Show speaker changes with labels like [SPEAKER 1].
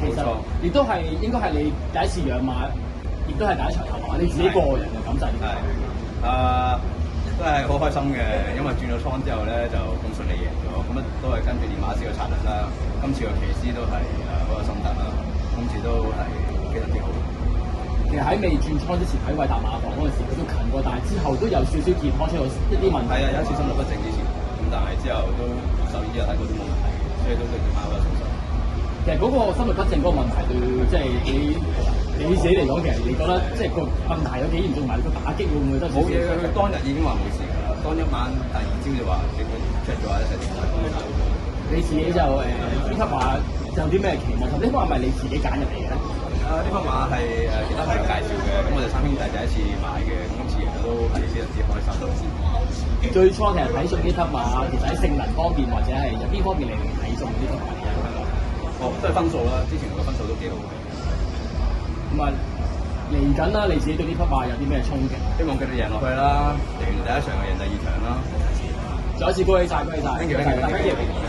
[SPEAKER 1] 其實亦都係應該係你第一次養馬，亦都係第一場頭馬。你自己個人嘅感受點？
[SPEAKER 2] 都係好開心嘅，因為轉咗倉之後咧就咁順利贏咗，咁啊都係跟住練馬師嘅策略啦。今次個騎師都係好有心得啦，今次都係非常之好。
[SPEAKER 1] 其實喺未轉倉之前喺韋達馬房嗰陣時，佢都近過，但係之後都有少少健康出咗一啲問題。
[SPEAKER 2] 係啊，有一次心律不正之前，咁但係之後都獸醫之後睇過都冇問題，所以都對住馬好有信心。
[SPEAKER 1] 其實嗰個心律不正嗰個問題對即係你自己嚟講，其實你覺得即係個問題有幾嚴重，同埋個打擊會唔會得？
[SPEAKER 2] 冇嘢，佢當日已經話冇事㗎啦。當一晚第二朝就話結果出咗一齊點睇。
[SPEAKER 1] 你自己就呢匹馬有啲咩期望？呢匹馬係咪你自己揀入嚟嘅咧？
[SPEAKER 2] 呢匹馬係其他朋友介紹嘅，咁我哋三兄弟第一次買嘅，咁今次亦都係非常之開心。
[SPEAKER 1] 最初其實睇中呢匹馬，其實喺性能方面或者係有邊方面嚟睇中呢匹馬嘅？
[SPEAKER 2] 都係分數啦，之前個分數都幾好。
[SPEAKER 1] 咁啊，嚟緊啦，你自己對呢匹馬有啲咩憧憬？
[SPEAKER 2] 希望繼續贏落去啦，贏完第一場就贏第二場啦。
[SPEAKER 1] 再一次恭喜晒，恭喜晒！
[SPEAKER 2] Thank you，thank you。